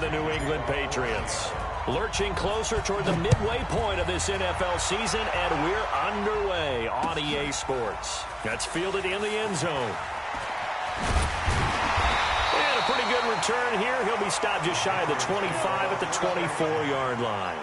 the New England Patriots. Lurching closer toward the midway point of this NFL season, and we're underway on EA Sports. That's fielded in the end zone. And a pretty good return here. He'll be stopped just shy of the 25 at the 24-yard line.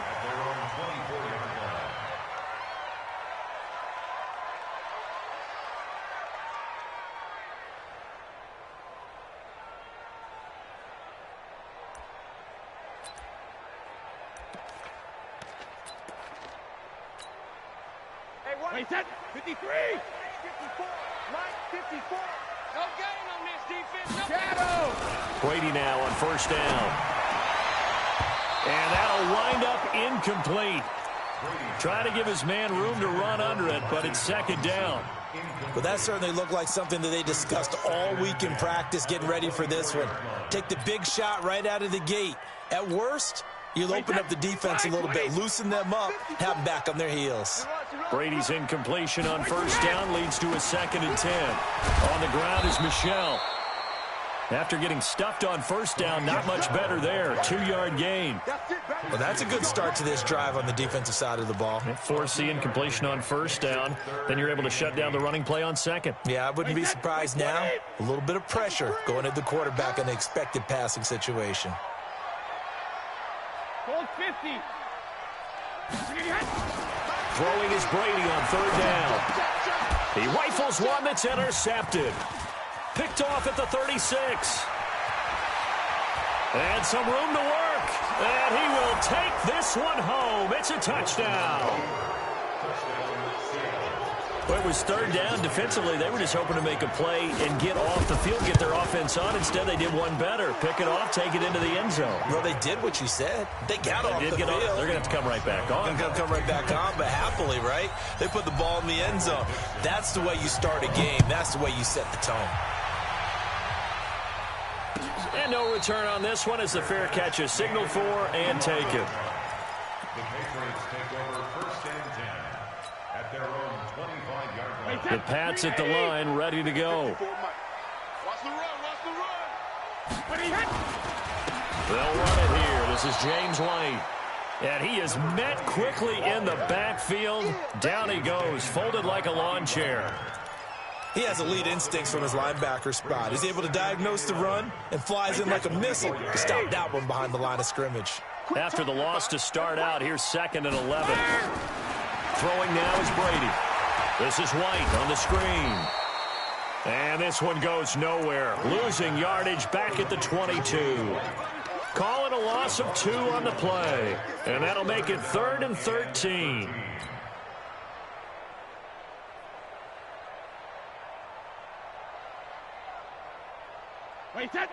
Wait, set. 53. 54. Line 54. No gain on this defense. No. Shadow. Brady now on first down. And that'll wind up incomplete. Trying to give his man room to run under it, but it's second down. But that certainly looked like something that they discussed all week in practice, getting ready for this one. Take the big shot right out of the gate. At worst, you'll open up the defense a little bit, loosen them up, have them back on their heels. Brady's incompletion on first down leads to a 2nd and 10. On the ground is Michel. After getting stuffed on first down, not much better there. 2-yard gain. Well, that's a good start to this drive on the defensive side of the ball. Force the incompletion on first down. Then you're able to shut down the running play on second. Yeah, I wouldn't be surprised now. A little bit of pressure going at the quarterback in the expected passing situation. Hold 50. Throwing is Brady on third down. He rifles one that's intercepted. Picked off at the 36. And some room to work. And he will take this one home. It's a touchdown. Well, it was third down. Defensively, they were just hoping to make a play and get off the field, get their offense on. Instead, they did one better. Pick it off, take it into the end zone. Well, they did what you said. They got off the field. They're going to have to come right back on. They're going to come right back on, but happily, right? They put the ball in the end zone. That's the way you start a game. That's the way you set the tone. And no return on this one as the fair catch is signaled for and taken. The Patriots take over first and 10 at their own 25-yard line. The Pats at the line, ready to go. Watch the run. Watch the run. They'll run it here. This is James White. And he is met quickly in the backfield. Down he goes, folded like a lawn chair. He has elite instincts from his linebacker spot. He's able to diagnose the run and flies in like a missile to stop that one behind the line of scrimmage. After the loss to start out, here's 2nd and 11. Throwing now is Brady. This is White on the screen. And this one goes nowhere. Losing yardage back at the 22. Call it a loss of 2 on the play. And that'll make it 3rd and 13. Wait, set.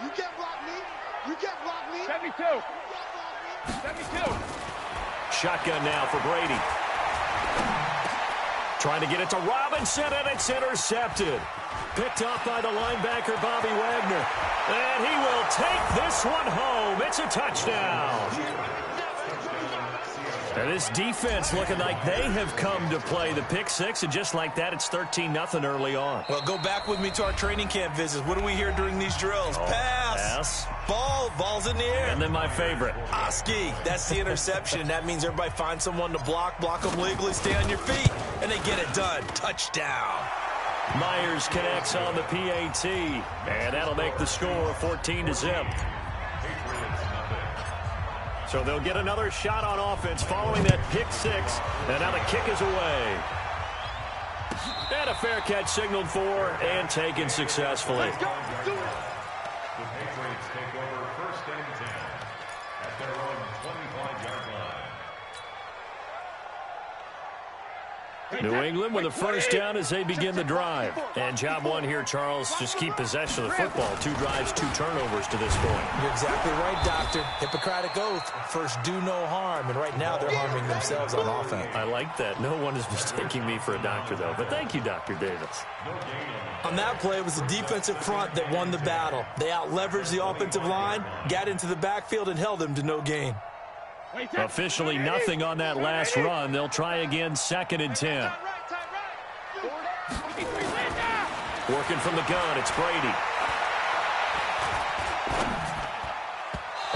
You can't block me. You can't block me. 72. 72. Shotgun now for Brady. Trying to get it to Robinson, and it's intercepted. Picked off by the linebacker, Bobby Wagner. And he will take this one home. It's a touchdown. And this defense looking like they have come to play. The pick six, and just like that, it's 13-0 early on. Well, go back with me to our training camp visits. What do we hear during these drills? Pass. Ball's in the air. And then my favorite. Oski, that's the interception. That means everybody finds someone to block them legally, stay on your feet, and they get it done. Touchdown. Myers connects on the PAT, and that'll make the score 14-0. So they'll get another shot on offense following that pick six, and now the kick is away. And a fair catch signaled for and taken successfully. The Patriots take over first and 10 at their own 25-yard line. New England with a first down as they begin the drive. And job one here, Charles, just keep possession of the football. 2 drives, 2 turnovers to this point. You're exactly right, Doctor. Hippocratic oath. First, do no harm. And right now, they're harming themselves on offense. I like that. No one is mistaking me for a doctor, though. But thank you, Dr. Davis. On that play, it was the defensive front that won the battle. They out-leveraged the offensive line, got into the backfield, and held them to no gain. Officially nothing on that last run. They'll try again, 2nd and 10. Working from the gun, it's Brady.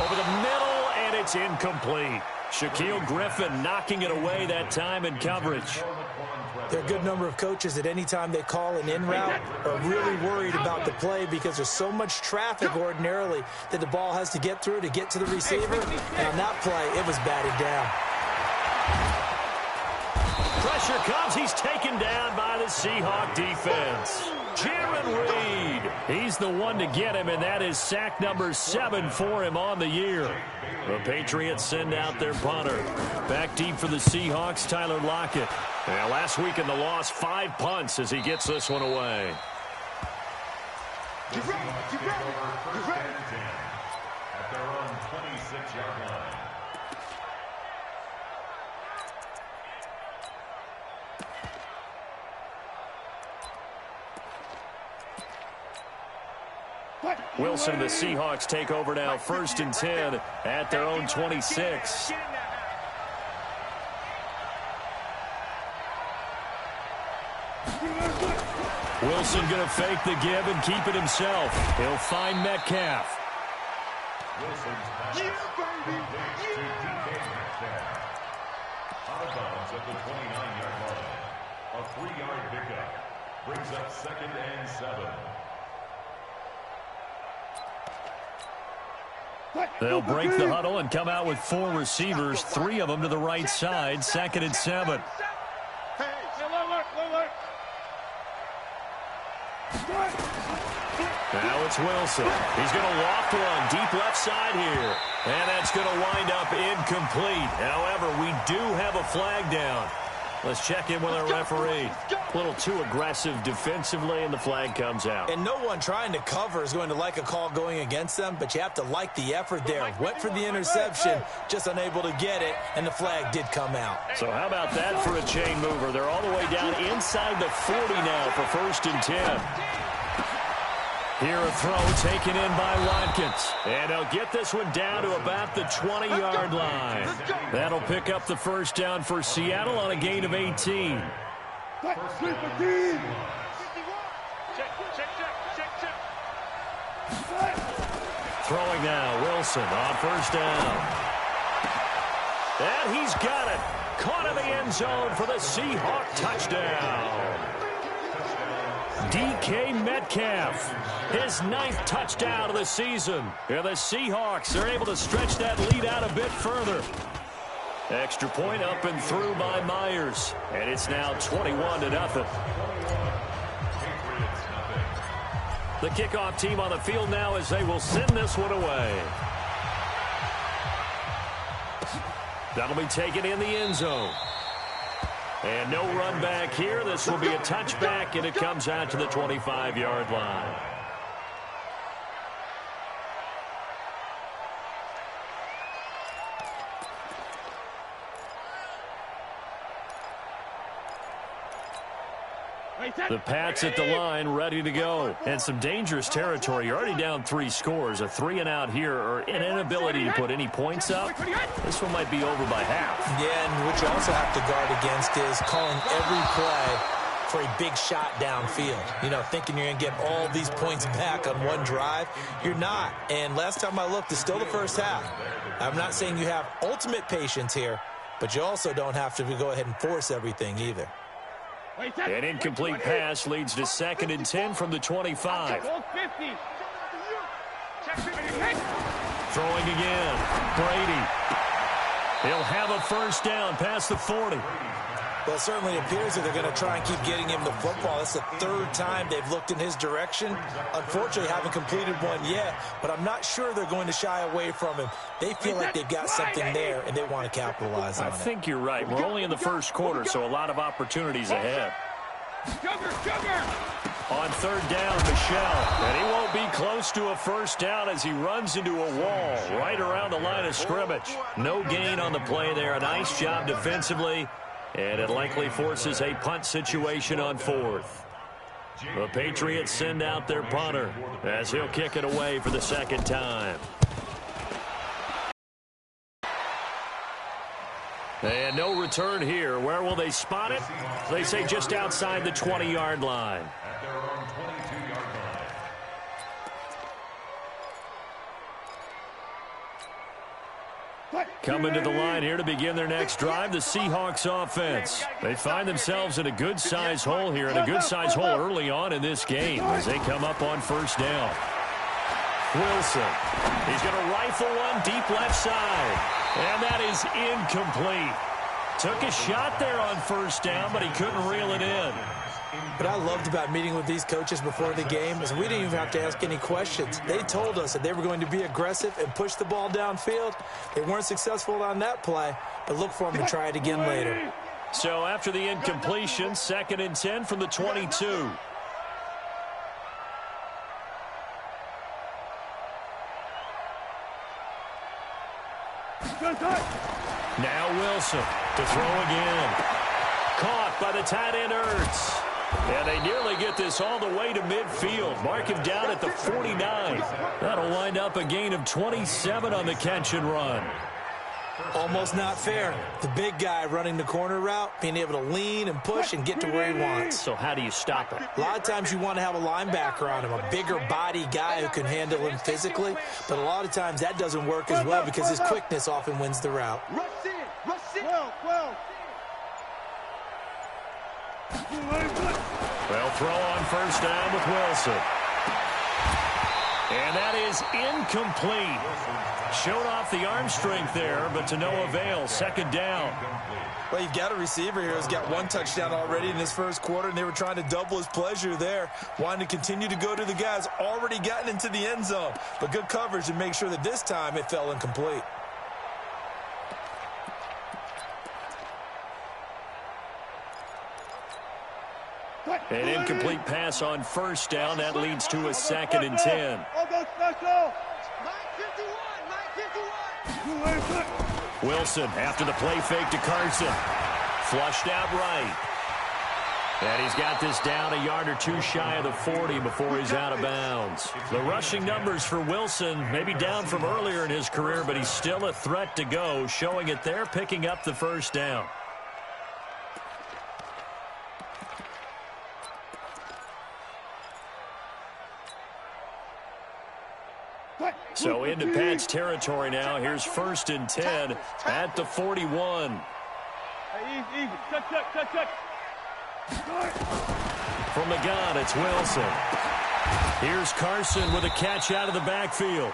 Over the middle, and it's incomplete. Shaquille Griffin knocking it away that time in coverage. There are a good number of coaches that any time they call an in route are really worried about the play because there's so much traffic ordinarily that the ball has to get through to get to the receiver. And on that play, it was batted down. Pressure comes. He's taken down by the Seahawk defense. Jaron Reed. He's the one to get him, and that is sack number 7 for him on the year. The Patriots send out their punter. Back deep for the Seahawks, Tyler Lockett. Now, last week in the loss, 5 punts as he gets this one away. At their own 26-yard line. Wilson, the Seahawks take over now, 1st and 10 at their own 26. Wilson going to fake the give and keep it himself. He'll find Metcalf. Wilson's pass to DK Metcalf. Out of bounds at the 29-yard line. A 3-yard pickup brings up 2nd and 7. They'll break the huddle and come out with 4 receivers, 3 of them to the right side, 2nd and 7. Now it's Wilson. He's going to loft one deep left side here. And that's going to wind up incomplete. However, we do have a flag down. Let's check in with our referee. A little too aggressive defensively, and the flag comes out. And no one trying to cover is going to like a call going against them, but you have to like the effort there. Went for the interception, just unable to get it, and the flag did come out. So how about that for a chain mover? They're all the way down inside the 40 now for 1st and 10. Here a throw taken in by Watkins. And he'll get this one down to about the 20-yard line. That'll pick up the 1st down for Seattle on a gain of 18. Throwing now, Wilson on 1st down. And he's got it. Caught in the end zone for the Seahawk touchdown. DK Metcalf, his 9th touchdown of the season. And the Seahawks are able to stretch that lead out a bit further. Extra point up and through by Myers. And it's now 21-0. The kickoff team on the field now as they will send this one away. That'll be taken in the end zone. And no run back here. This will be a touchback, and it comes out to the 25-yard line. The Pats at the line, ready to go. And some dangerous territory. You're already down 3 scores. A 3-and-out here, or an inability to put any points up. This one might be over by half. Yeah, and what you also have to guard against is calling every play for a big shot downfield. You know, thinking you're going to get all these points back on one drive. You're not. And last time I looked, it's still the 1st half. I'm not saying you have ultimate patience here, but you also don't have to go ahead and force everything either. An incomplete pass leads to 2nd and 10 from the 25. Throwing again. Brady. He'll have a 1st down past the 40. Well, it certainly appears that they're going to try and keep getting him the football. That's the 3rd time they've looked in his direction. Unfortunately, haven't completed one yet, but I'm not sure they're going to shy away from him. They feel like they've got something there, and they want to capitalize on it. I think you're right. We're only in the 1st quarter, so a lot of opportunities ahead. On 3rd down, Michelle. And he won't be close to a 1st down as he runs into a wall right around the line of scrimmage. No gain on the play there. A nice job defensively. And it likely forces a punt situation on 4th. The Patriots send out their punter as he'll kick it away for the 2nd time. And no return here. Where will they spot it? They say just outside the 20-yard line. At their own 22-yard line. Coming to the line here to begin their next drive, the Seahawks offense. They find themselves in a good-sized hole here, and a good-sized hole early on in this game as they come up on first down. Wilson. He's going to rifle one deep left side. And that is incomplete. Took a shot there on first down, but he couldn't reel it in. What I loved about meeting with these coaches before the game is we didn't even have to ask any questions. They told us that they were going to be aggressive and push the ball downfield. They weren't successful on that play, but look for them to try it again later. So after the incompletion, 2nd and 10 from the 22. Now Wilson to throw again. Caught by the tight end Ertz. And they nearly get this all the way to midfield. Mark him down at the 49. That'll wind up a gain of 27 on the catch and run. Almost not fair. The big guy running the corner route, being able to lean and push and get to where he wants. So how do you stop it? A lot of times you want to have a linebacker on him, a bigger body guy who can handle him physically. But a lot of times that doesn't work as well because his quickness often wins the route. Rush in. Rush in. Well. They'll throw on first down with Wilson. And that is incomplete. Showed off the arm strength there, but to no avail. 2nd down. Well, you've got a receiver here who's got 1 touchdown already in this first quarter, and they were trying to double his pleasure there, wanting to continue to go to the guys already gotten into the end zone. But good coverage to make sure that this time it fell incomplete. An incomplete pass on first down. That leads to a 2nd and 10. Wilson after the play fake to Carson. Flushed out right. And he's got this down a yard or two shy of the 40 before he's out of bounds. The rushing numbers for Wilson maybe down from earlier in his career, but he's still a threat to go, showing it there, picking up the first down. So into Pat's territory now. Here's 1st and 10 at the 41. Hey, easy. Check. From the gun, it's Wilson. Here's Carson with a catch out of the backfield.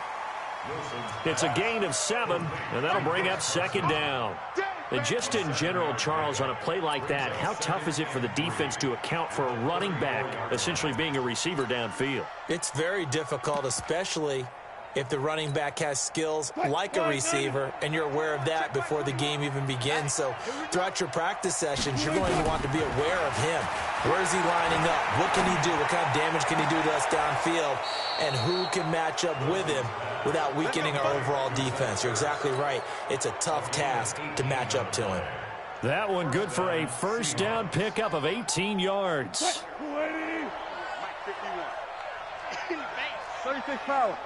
It's a gain of 7, and that'll bring up 2nd down. And just in general, Charles, on a play like that, how tough is it for the defense to account for a running back essentially being a receiver downfield? It's very difficult, especially if the running back has skills like a receiver, and you're aware of that before the game even begins. So throughout your practice sessions, you're going to want to be aware of him. Where is he lining up? What can he do? What kind of damage can he do to us downfield? And who can match up with him without weakening our overall defense? You're exactly right. It's a tough task to match up to him. That one good for a first down pickup of 18 yards. 36 power.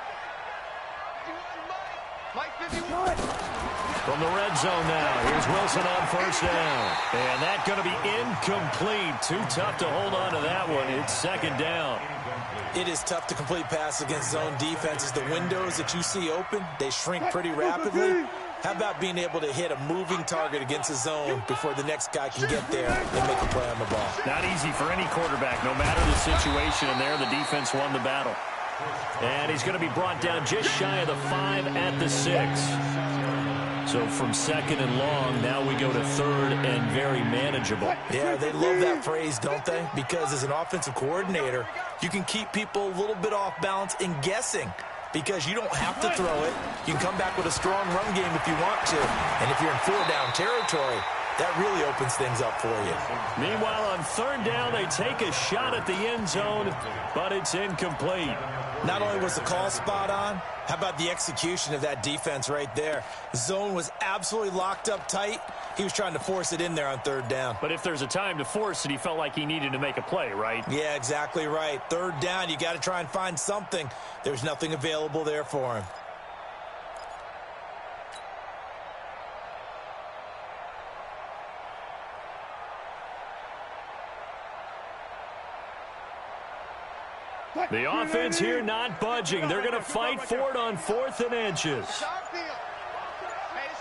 From the red zone now, here's Wilson on first down. And that's going to be incomplete. Too tough to hold on to that one. It's 2nd down. It is tough to complete passes against zone defenses. The windows that you see open, they shrink pretty rapidly. How about being able to hit a moving target against a zone before the next guy can get there and make a play on the ball? Not easy for any quarterback, no matter the situation. And there, the defense won the battle. And he's going to be brought down just shy of the 5 at the 6. So from 2nd and long, now we go to 3rd and very manageable. Yeah, they love that phrase, don't they? Because as an offensive coordinator, you can keep people a little bit off balance and guessing because you don't have to throw it. You can come back with a strong run game if you want to. And if you're in 4-down territory, that really opens things up for you. Meanwhile, on 3rd down, they take a shot at the end zone, but it's incomplete. Not only was the call spot on, how about the execution of that defense right there? The zone was absolutely locked up tight. He was trying to force it in there on 3rd down. But if there's a time to force it, he felt like he needed to make a play, right? Yeah, exactly right. 3rd down, you got to try and find something. There's nothing available there for him. The offense here not budging. They're going to fight for it on 4th and inches. Hey, it's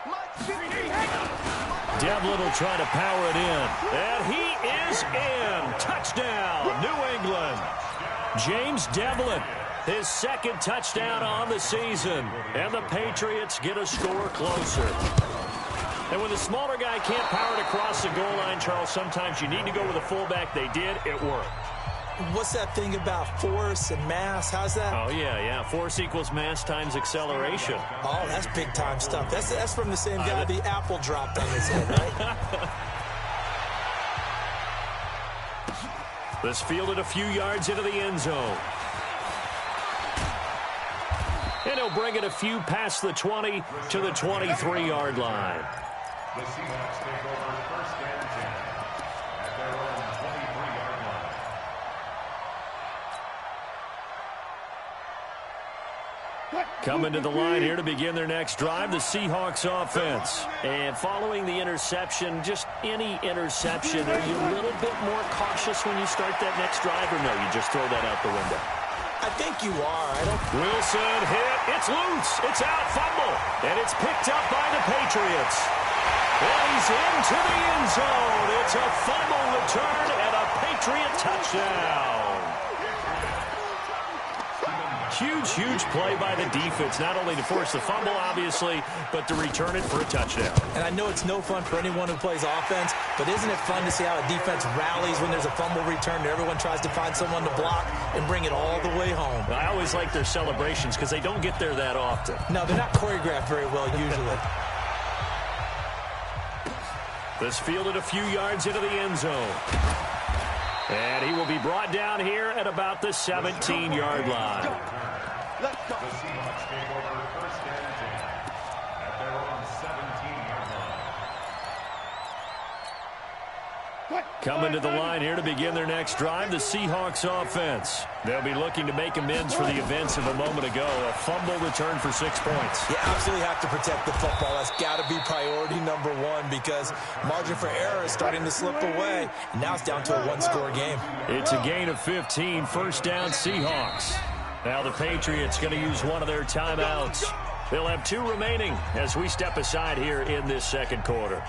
Devlin will try to power it in. And he is in. Touchdown, New England. James Devlin, his second touchdown on the season. And the Patriots get a score closer. And when the smaller guy can't power it across the goal line, Charles, sometimes you need to go with a fullback. They did. It worked. What's that thing about force and mass? How's that? Oh, yeah. Force equals mass times acceleration. Oh, that's big-time stuff. That's from the same guy the apple dropped on his head, right? This fielded a few yards into the end zone. And he'll bring it a few past the 20 to the 23-yard line. The Seahawks take over first and 10 at their own 23-yard line. Coming to the line here to begin their next drive, the Seahawks offense. And following the interception, just any interception, are you a little bit more cautious when you start that next drive, or no, you just throw that out the window? I think you are. Wilson hit. It's loose. It's out. Fumble. And it's picked up by the Patriots. And he's into the end zone. It's a fumble return and a Patriot touchdown. Huge play by the defense, not only to force the fumble, obviously, but to return it for a touchdown. And I know it's no fun for anyone who plays offense, but isn't it fun to see how a defense rallies when there's a fumble return and everyone tries to find someone to block and bring it all the way home? I always like their celebrations because they don't get there that often. No, they're not choreographed very well usually. This fielded a few yards into the end zone. And he will be brought down here at about the 17-yard line. Let's go. The Seahawks take over first and 10 at their own 17-yard line. Coming to the line here to begin their next drive, the Seahawks offense. They'll be looking to make amends for the events of a moment ago. A fumble return for 6 points. You absolutely have to protect the football. That's got to be priority number one because margin for error is starting to slip away. And now it's down to a one-score game. It's a gain of 15, first down Seahawks. Now the Patriots going to use one of their timeouts. They'll have 2 remaining as we step aside here in this second quarter.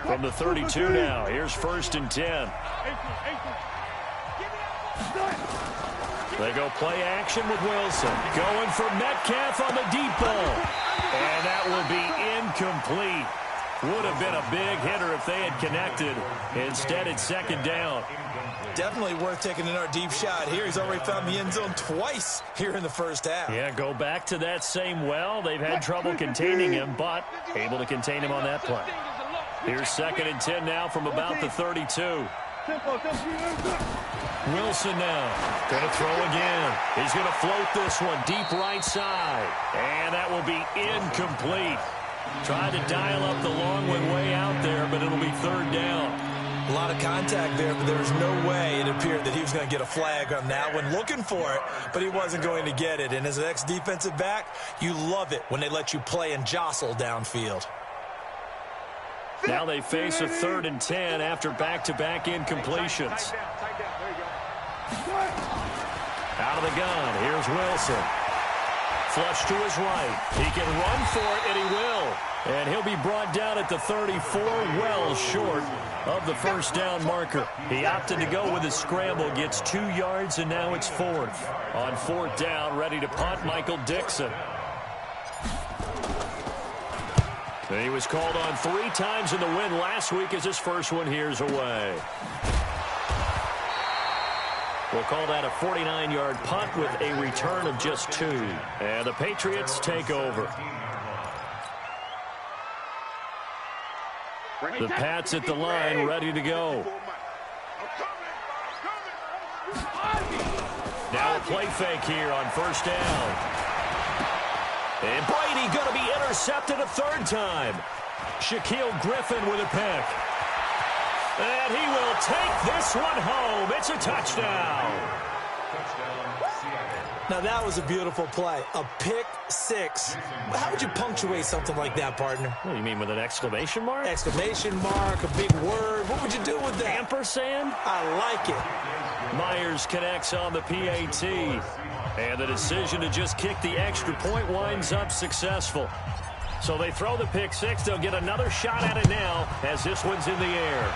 From the 32 now, here's first and 10. They go play action with Wilson. Going for Metcalf on the deep ball. And that will be incomplete. Would have been a big hitter if they had connected. Instead, it's second down. Definitely worth taking in our deep shot here. He's already found the end zone twice here in the first half. Yeah, go back to that same well. They've had trouble containing him, but able to contain him on that play. Here's second and 10 now from about the 32. Wilson now going to throw again. He's going to float this one deep right side. And that will be incomplete. Tried to dial up the long one way out there, but it'll be third down. A lot of contact there, but there was no way it appeared that he was going to get a flag on that one. Looking for it, but he wasn't going to get it. And as an ex-defensive back, you love it when they let you play and jostle downfield. Now they face a third and 10 after back-to-back incompletions. Out of the gun, here's Wilson. Flush to his right. He can run for it, and he will. And he'll be brought down at the 34, well short of the first down marker. He opted to go with a scramble, gets 2 yards, and now it's fourth. On fourth down, ready to punt, Michael Dixon. He was called on 3 times in the win last week as his first one here's away. We'll call that a 49-yard punt with a return of just 2. And the Patriots take over. The Pats at the line, ready to go. Now a play fake here on first down. And Brady going to be intercepted a third time. Shaquille Griffin with a pick. And he will take this one home. It's a touchdown. Now, that was a beautiful play. A pick six. How would you punctuate something like that, partner? What do you mean, with an exclamation mark? Exclamation mark, a big word. What would you do with that? Ampersand? I like it. Myers connects on the PAT. And the decision to just kick the extra point winds up successful. So they throw the pick six. They'll get another shot at it now as this one's in the air.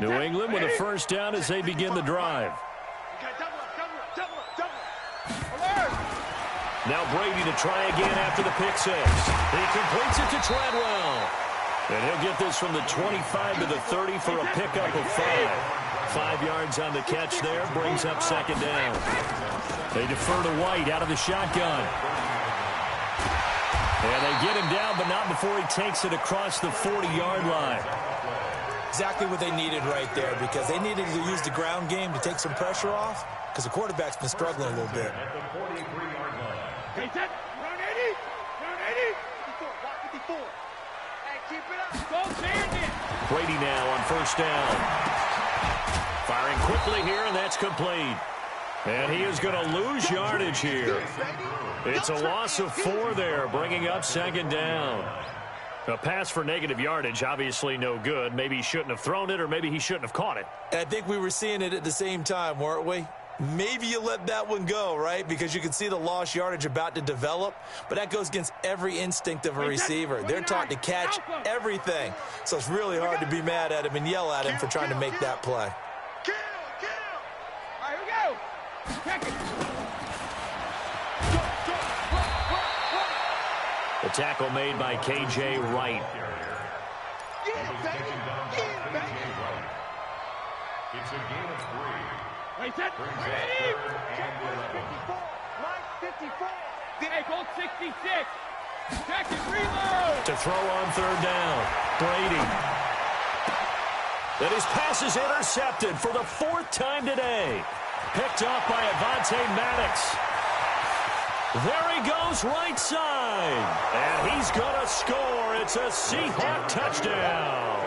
New England with a first down as they begin the drive. Now Brady to try again after the pick six. He completes it to Treadwell. And he'll get this from the 25 to the 30 for a pickup of 5. 5 yards on the catch there, brings up second down. They defer to White out of the shotgun. And they get him down, but not before he takes it across the 40-yard line. Exactly what they needed right there, because they needed to use the ground game to take some pressure off, because the quarterback's been struggling a little bit. Hey, set. Run 80. Run 80. 54. Block 54. Hey, keep it up. Go Bandit. Brady now on first down. Firing quickly here, and that's complete. And he is going to lose yardage here. It's a loss of 4 there, bringing up second down. A pass for negative yardage, obviously no good. Maybe he shouldn't have thrown it, or maybe he shouldn't have caught it. And I think we were seeing it at the same time, weren't we? Maybe you let that one go, right? Because you can see the lost yardage about to develop. But that goes against every instinct of a receiver. They're taught to catch everything. So it's really hard to be mad at him and yell at him for trying to make that play. Kill. All right, here we go. Check it. The tackle made by K.J. Wright. It's a gain of 3. Wait, set. Ready. 54. Line 54. Hey, go 66. Check it, reload. To throw on third down. Brady. And his pass is intercepted for the 4th time today. Picked off by Avonte Maddox. There he goes right side. And he's going to score. It's a Seahawk touchdown.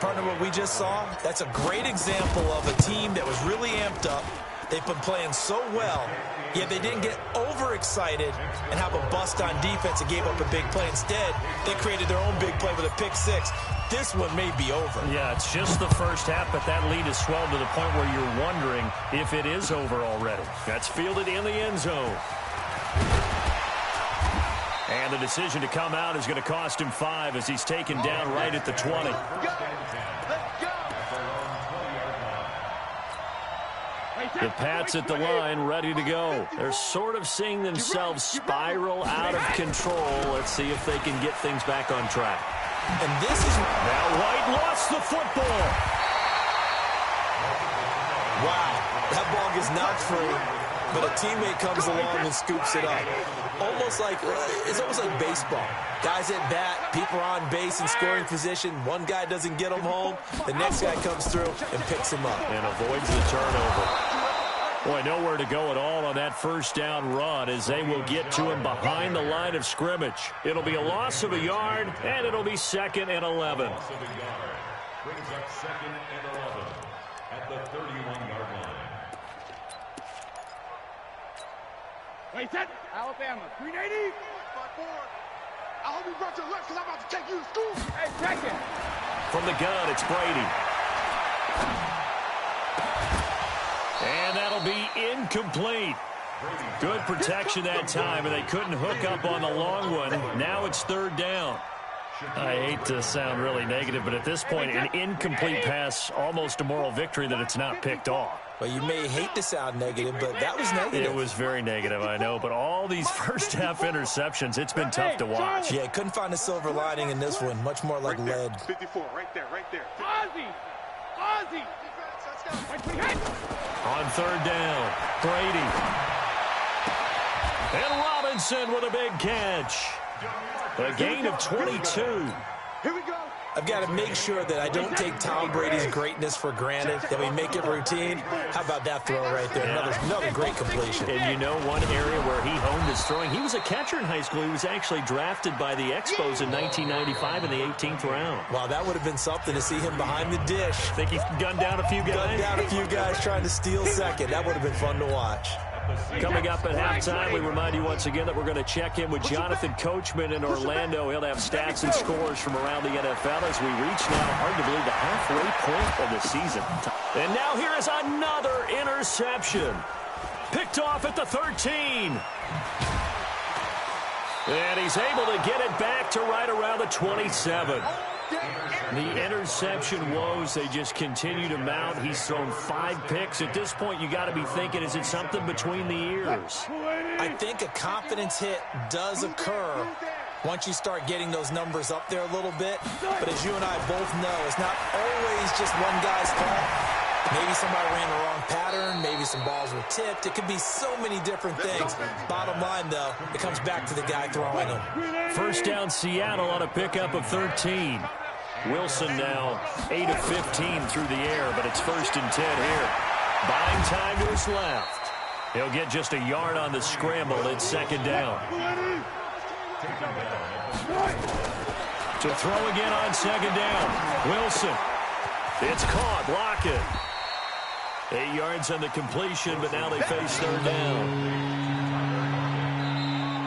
Partner, what we just saw, that's a great example of a team that was really amped up. They've been playing so well, yet they didn't get overexcited and have a bust on defense and gave up a big play. Instead, they created their own big play with a pick six. This one may be over. Yeah, it's just the first half, but that lead has swelled to the point where you're wondering if it is over already. That's fielded in the end zone. And the decision to come out is going to cost him 5 as he's taken down right at the 20. The Pats at the line, ready to go. They're sort of seeing themselves spiral out of control. Let's see if they can get things back on track. And this is... Now White lost the football. Wow, that ball gets knocked free, but a teammate comes along and scoops it up. It's almost like baseball. Guys at bat, people are on base in scoring position. One guy doesn't get him home. The next guy comes through and picks him up. And avoids the turnover. Boy, nowhere to go at all on that first down run as they will get to him behind the line of scrimmage. It'll be a loss of a yard, and it'll be 2nd and 11. Brings up 2nd and 11 at the 31-yard line. Wait, set. Alabama, 380. I hope you brought your lunch because I'm about to take you to school. Hey, check it. From the gun, it's Brady. And that'll be incomplete. Good protection that time, and they couldn't hook up on the long one. Now it's 3rd down. I hate to sound really negative, but at this point, an incomplete pass, almost a moral victory that it's not picked off. Well, you may hate to sound negative, but that was negative. It was very negative, I know, but all these first-half interceptions, it's been tough to watch. Yeah, couldn't find a silver lining in this one. Much more like lead. 54, right there. Ozzy. On 3rd down, Brady. And Robinson with a big catch. A gain of 22. Here we go. I've got to make sure that I don't take Tom Brady's greatness for granted, that we make it routine. How about that throw right there? Another great completion. And you know one area where he honed his throwing? He was a catcher in high school. He was actually drafted by the Expos in 1995 in the 18th round. Wow, that would have been something to see him behind the dish. Think he gunned down a few guys? Gunned down a few guys trying to steal second. That would have been fun to watch. Coming up at halftime, we remind you once again that we're going to check in with Jonathan Coachman in Orlando. He'll have stats and scores from around the NFL as we reach now, hard to believe, the halfway point of the season. And now here is another interception. Picked off at the 13. And he's able to get it back to right around the 27. The interception woes, they just continue to mount. He's thrown 5 picks. At this point, you got to be thinking, is it something between the ears? I think a confidence hit does occur once you start getting those numbers up there a little bit. But as you and I both know, it's not always just one guy's fault. Maybe somebody ran the wrong pattern. Maybe some balls were tipped. It could be so many different things. Bottom line, though, it comes back to the guy throwing them. First down, Seattle on a pickup of 13. Wilson now 8 of 15 through the air, but it's 1st and 10 here. Buying time to his left. He'll get just a yard on the scramble. It's 2nd down. To throw again on 2nd down. Wilson. It's caught. Block it. 8 yards on the completion, but now they face 3rd down.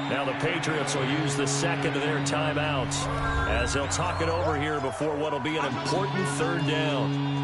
Now the Patriots will use the second of their timeouts as they'll talk it over here before what will be an important 3rd down.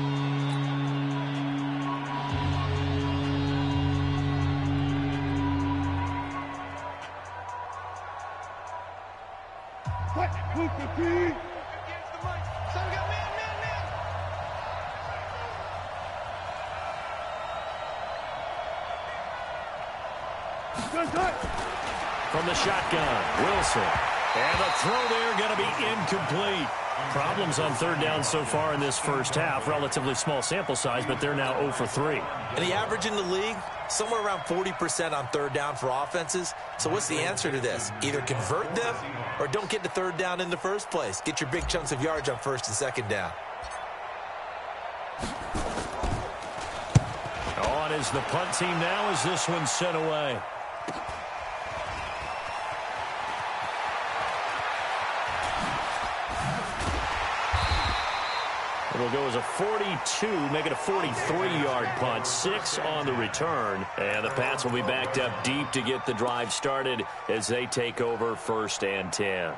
From the shotgun, Wilson. And the throw there going to be incomplete. Problems on 3rd down so far in this first half. Relatively small sample size, but they're now 0 for 3. And the average in the league, somewhere around 40% on 3rd down for offenses. So what's the answer to this? Either convert them or don't get to 3rd down in the first place. Get your big chunks of yards on 1st and 2nd down. On is the punt team now as this one's sent away. It'll go as a 42, make it a 43-yard punt, 6 on the return. And the Pats will be backed up deep to get the drive started as they take over 1st and 10.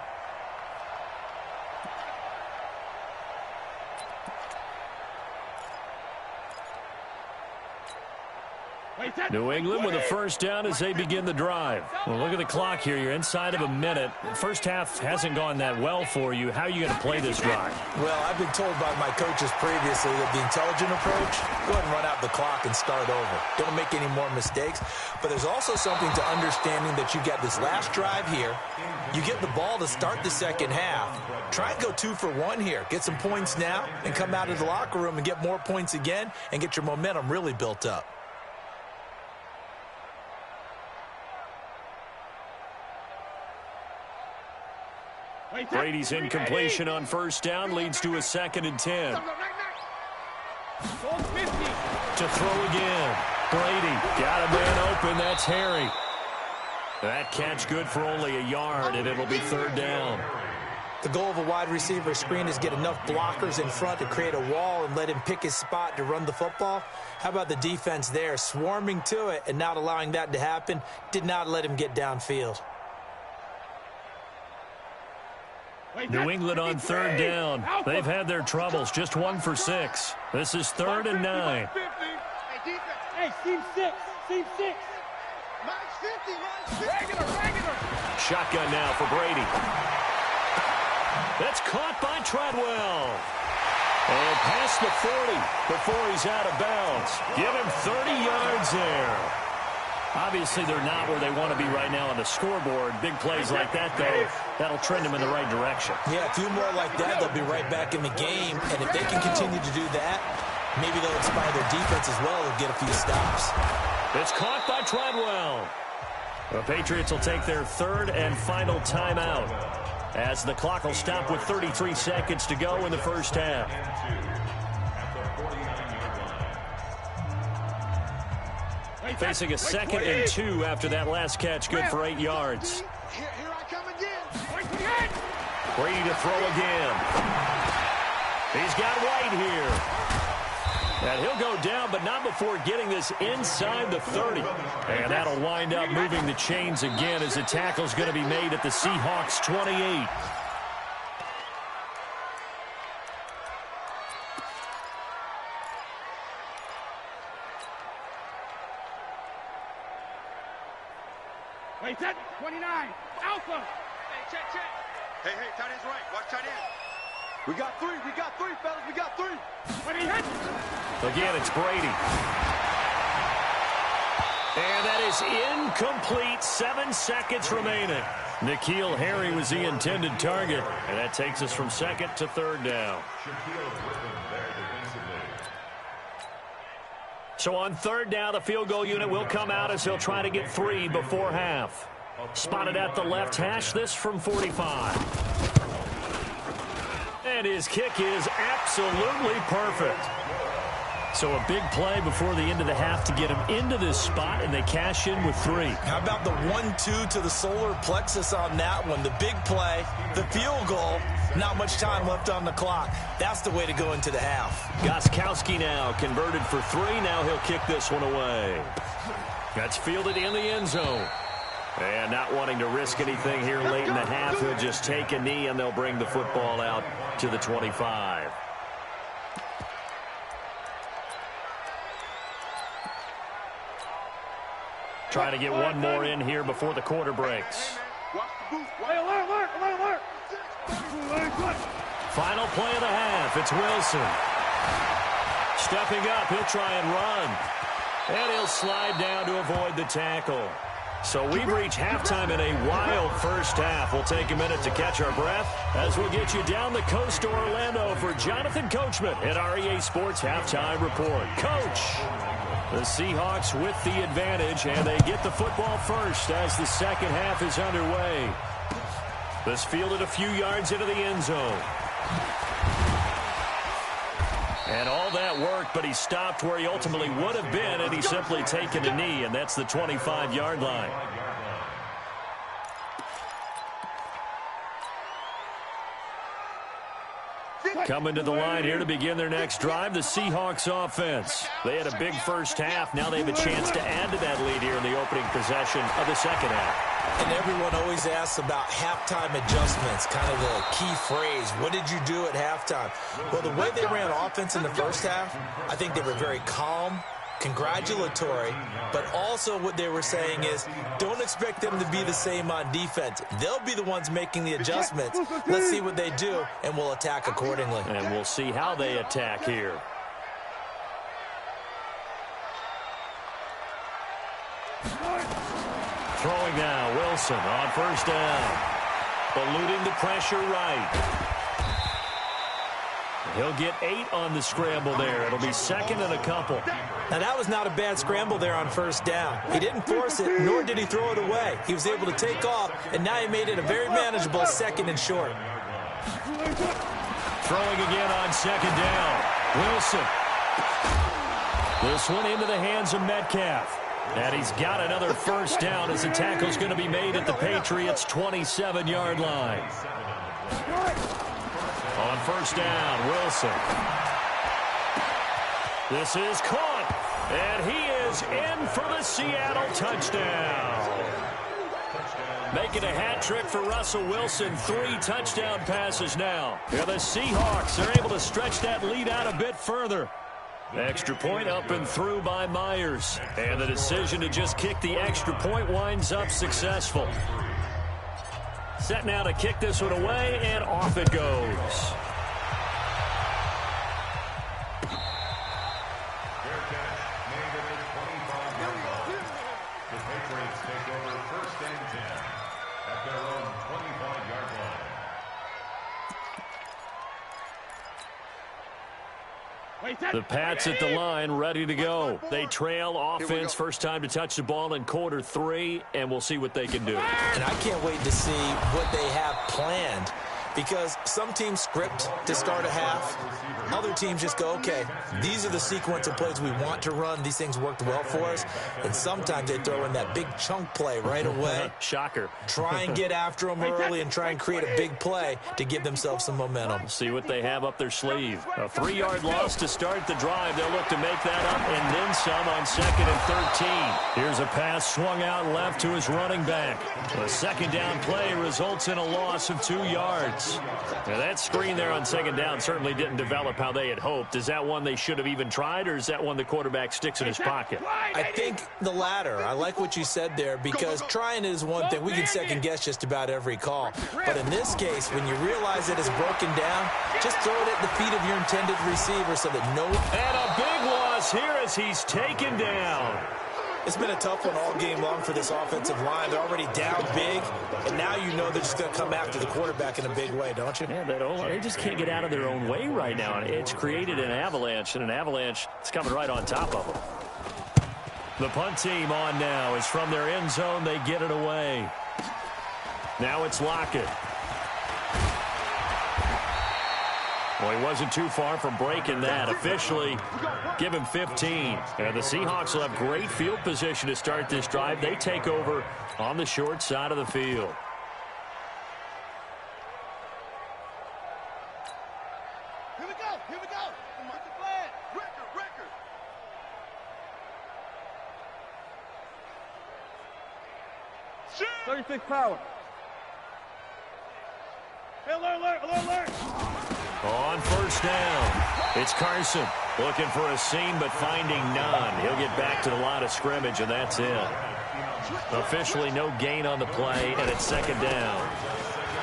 New England with a 1st down as they begin the drive. Well, look at the clock here. You're inside of a minute. First half hasn't gone that well for you. How are you going to play this drive? Well, I've been told by my coaches previously that the intelligent approach, go ahead and run out the clock and start over. Don't make any more mistakes. But there's also something to understanding that you get this last drive here. You get the ball to start the second half. Try and go 2 for 1 here. Get some points now and come out of the locker room and get more points again and get your momentum really built up. Brady's incompletion on 1st down leads to a 2nd and 10. To throw again. Brady got a man open. That's Harry. That catch good for only a yard, and it'll be 3rd down. The goal of a wide receiver screen is get enough blockers in front to create a wall and let him pick his spot to run the football. How about the defense there, swarming to it and not allowing that to happen? Did not let him get downfield. New England on 3rd down. They've had their troubles. Just 1 for 6. This is 3rd and 9. Hey, team 6. Team 6. Regular. Shotgun now for Brady. That's caught by Treadwell. And past the 40 before he's out of bounds. Give him 30 yards there. Obviously, they're not where they want to be right now on the scoreboard. Big plays like that, though, that'll trend them in the right direction. Yeah, a few more like that, they'll be right back in the game. And if they can continue to do that, maybe they'll inspire their defense as well and get a few stops. It's caught by Treadwell. The Patriots will take their 3rd and final timeout. as the clock will stop with 33 seconds to go in the first half. Facing a 2nd and 2 after that last catch, good for 8 yards. Here I come again. Brady to throw again. He's got White here. And he'll go down, but not before getting this inside the 30. And that'll wind up moving the chains again as the tackle's going to be made at the Seahawks 28. Wait, set. 29. Alpha. Hey, check. Hey, tight end's right. Watch tight end. We got three, fellas. We got 3. When he hits. Again, it's Brady. And that is incomplete. 7 seconds remaining. N'Keal Harry was the intended target. And that takes us from 2nd to 3rd down. So on 3rd down, the field goal unit will come out as he'll try to get 3 before half. Spotted at the left hash, this from 45. And his kick is absolutely perfect. So a big play before the end of the half to get him into this spot, and they cash in with 3. How about the 1-2 to the solar plexus on that one? The big play, the field goal, not much time left on the clock. That's the way to go into the half. Gostkowski now converted for 3. Now he'll kick this one away. That's fielded in the end zone. And not wanting to risk anything here late in the half, he'll just take a knee, and they'll bring the football out to the 25. Trying to get one more in here before the quarter breaks. Alert. Final play of the half. It's Wilson. Stepping up, he'll try and run. And he'll slide down to avoid the tackle. So we've reached halftime in a wild first half. We'll take a minute to catch our breath as we'll get you down the coast to Orlando for Jonathan Coachman at REA Sports Halftime Report. Coach, the Seahawks with the advantage, and they get the football first as the second half is underway. This fielded a few yards into the end zone. And all that worked, but he stopped where he ultimately would have been, and he's simply taken a knee, and that's the 25-yard line. Coming to the line here to begin their next drive, the Seahawks offense. They had a big first half. Now they have a chance to add to that lead here in the opening possession of the second half. And everyone always asks about halftime adjustments, kind of the key phrase. What did you do at halftime? Well, the way they ran offense in the first half, I think they were very calm, congratulatory, but also what they were saying is don't expect them to be the same on defense. They'll be the ones making the adjustments. Let's see what they do, and we'll attack accordingly. And we'll see how they attack here. Throwing now, Wilson on first down. Eluding the pressure right. He'll get 8 on the scramble there. It'll be 2nd and a couple. Now, that was not a bad scramble there on first down. He didn't force it, nor did he throw it away. He was able to take off, and now he made it a very manageable 2nd and short. Throwing again on 2nd down. Wilson. This one into the hands of Metcalf. And he's got another first down as the tackle's going to be made at the Patriots' 27-yard line. On first down, Wilson. This is caught, and he is in for the Seattle touchdown. Making a hat trick for Russell Wilson, 3 touchdown passes now. Yeah, the Seahawks are able to stretch that lead out a bit further. Extra point up and through by Myers. And the decision to just kick the extra point winds up successful. Set now to kick this one away, and off it goes. The Patriots take over 1st and 10 at their own 25-yard line. 1, The Pats at the line, ready to go. They trail offense, first time to touch the ball in quarter 3, and we'll see what they can do. And I can't wait to see what they have planned, because some teams script to start a half. Other teams just go, okay, these are the sequence of plays we want to run. These things worked well for us. And sometimes they throw in that big chunk play right away. Shocker. Try and get after them early and try and create a big play to give themselves some momentum. See what they have up their sleeve. A 3-yard loss to start the drive. They'll look to make that up and then some on 2nd and 13. Here's a pass swung out left to his running back. A second down play results in a loss of 2 yards. Now that screen there on second down certainly didn't develop how they had hoped. Is that one they should have even tried, or is that one the quarterback sticks in his pocket? I think the latter. I like what you said there, because trying it is one thing. We can second guess just about every call. But in this case, when you realize it is broken down, just throw it at the feet of your intended receiver so that no... And a big loss here as he's taken down. It's been a tough one all game long for this offensive line. They're already down big, and now you know they're just going to come after the quarterback in a big way, don't you? Yeah, they just can't get out of their own way right now. It's created an avalanche, and an avalanche is coming right on top of them. The punt team on now is from their end zone. They get it away. Now it's Lockett. Well, he wasn't too far from breaking that. Officially, give him 15. And the Seahawks will have great field position to start this drive. They take over on the short side of the field. Here we go. Here we go. Put the flag. Record. 36 power. Hey, alert. On first down, it's Carson looking for a seam but finding none. He'll get back to the line of scrimmage, and that's it. Officially no gain on the play, and it's second down.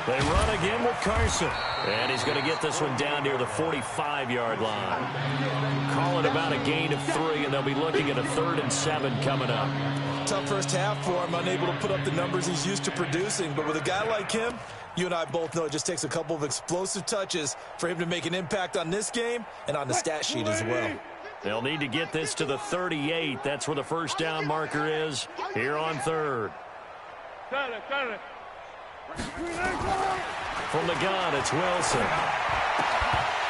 They run again with Carson, and he's going to get this one down near the 45-yard line. Call it about a gain of 3, and they'll be looking at a 3rd and 7 coming up. Tough first half for him, unable to put up the numbers he's used to producing. But with a guy like him, you and I both know it just takes a couple of explosive touches for him to make an impact on this game and on the stat sheet as well. They'll need to get this to the 38. That's where the first down marker is here on 3rd. From the gun, it's Wilson.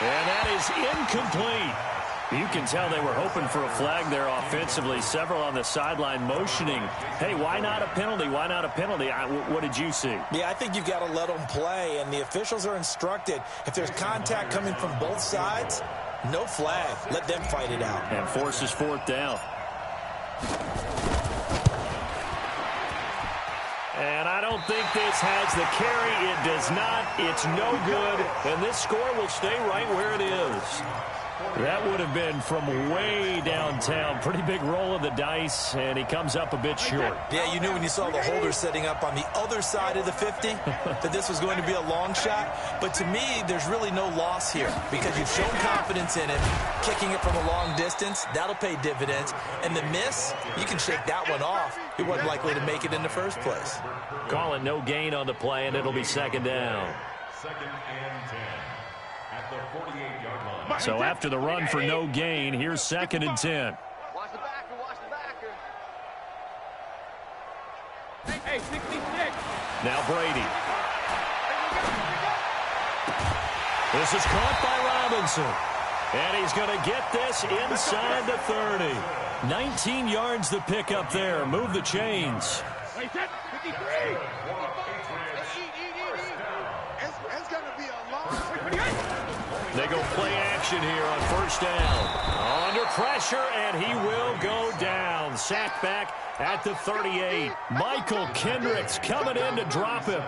And that is incomplete. You can tell they were hoping for a flag there offensively. Several on the sideline motioning, hey, why not a penalty? Why not a penalty? What did you see? Yeah, I think you've got to let them play, and the officials are instructed. If there's contact coming from both sides, no flag. Let them fight it out. And forces 4th down. And I don't think this has the carry. It does not. It's no good. And this score will stay right where it is. That would have been from way downtown. Pretty big roll of the dice, and he comes up a bit short. Yeah, you knew when you saw the holder setting up on the other side of the 50 that this was going to be a long shot. But to me, there's really no loss here because you've shown confidence in him. Kicking it from a long distance, that'll pay dividends. And the miss, you can shake that one off. He wasn't likely to make it in the first place. Call it no gain on the play, and it'll be second down. 2nd and 10 at the 48-yard line. So after the run for no gain, here's 2nd and 10. Watch the backer. Hey, 66. Now Brady. This is caught by Robinson. And he's going to get this inside the 30. 19 yards the pick up there. Move the chains. 53. It's going to be a long... They go play action here on first down. Under pressure, and he will go down. Sacked back at the 38. Michael Kendricks coming in to drop him.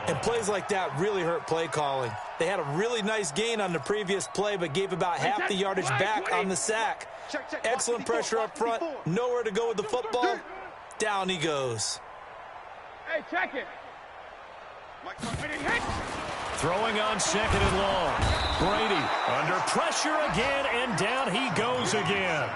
And plays like that really hurt play calling. They had a really nice gain on the previous play, but gave about half the yardage back on the sack. Excellent pressure up front. Nowhere to go with the football. Down he goes. Hey, check it. Throwing on 2nd and long. Brady under pressure again, and down he goes again.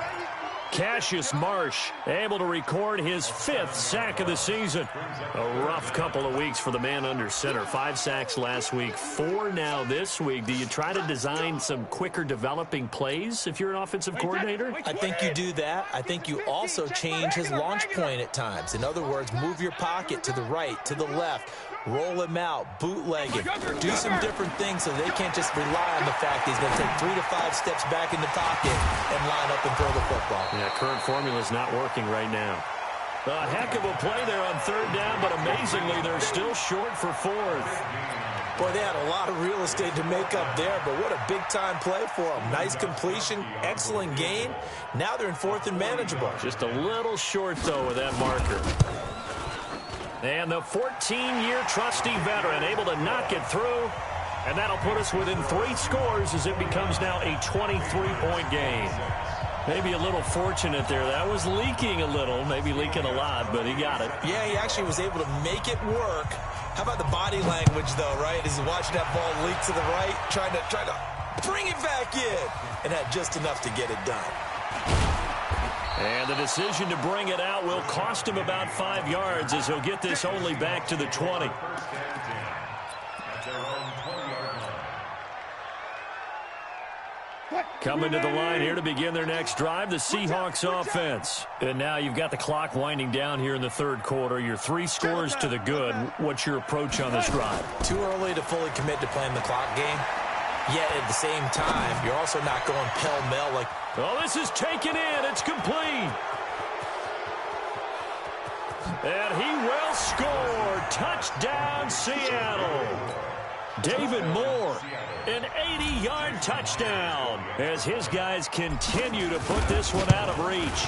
Cassius Marsh able to record his 5th sack of the season. A rough couple of weeks for the man under center. 5 sacks last week, 4 now this week. Do you try to design some quicker developing plays if you're an offensive coordinator? I think you do that. I think you also change his launch point at times. In other words, move your pocket to the right, to the left, roll him out, bootleg him, do some different things so they can't just rely on the fact that he's going to take 3 to 5 steps back in the pocket and line up and throw the football. Yeah, current formula is not working right now. A heck of a play there on 3rd down, but amazingly, they're still short for 4th. Boy, they had a lot of real estate to make up there, but what a big-time play for them. Nice completion, excellent gain. Now they're in 4th and manageable. Just a little short, though, with that marker. And the 14-year trusty veteran able to knock it through. And that'll put us within 3 scores as it becomes now a 23-point game. Maybe a little fortunate there. That was leaking a little, maybe leaking a lot, but he got it. Yeah, he actually was able to make it work. How about the body language, though, right? As he's watching that ball leak to the right, trying to bring it back in, and had just enough to get it done. And the decision to bring it out will cost him about 5 yards as he'll get this only back to the 20. Coming to the line here to begin their next drive, the Seahawks offense. And now you've got the clock winding down here in the 3rd quarter. Your 3 scores to the good. What's your approach on this drive? Too early to fully commit to playing the clock game. Yet at the same time, you're also not going pell-mell like... Oh, this is taken in. It's complete. And he will score. Touchdown, Seattle. David Moore, an 80-yard touchdown as his guys continue to put this one out of reach.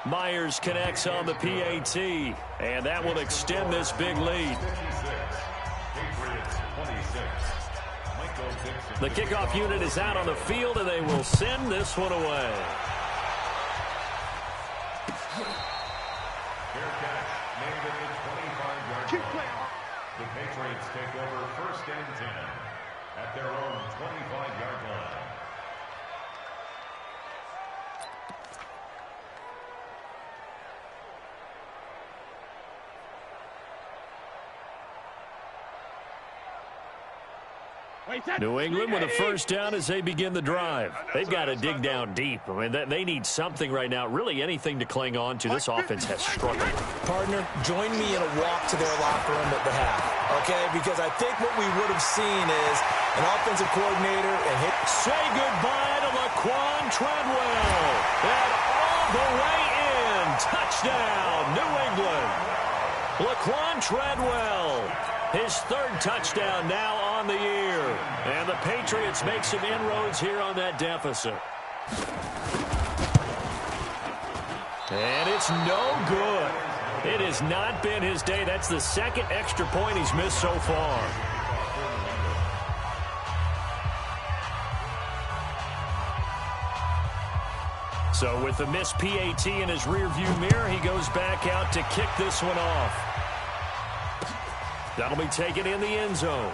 Myers connects on the PAT, and that will extend this big lead. The kickoff unit is out on the field, and they will send this one away. The Patriots take over 1st and 10 at their own 25-yard line. New England with a 1st down as they begin the drive. They've got to dig down deep. I mean, they need something right now, really anything to cling on to. This offense has struggled. Partner, join me in a walk to their locker room at the half, okay? Because I think what we would have seen is an offensive coordinator and hit. Say goodbye to Laquan Treadwell. And all the way in. Touchdown, New England. Laquan Treadwell. His 3rd touchdown now on the year. And the Patriots make some inroads here on that deficit. And it's no good. It has not been his day. That's the 2nd extra point he's missed so far. So with the missed PAT in his rearview mirror, he goes back out to kick this one off. That'll be taken in the end zone.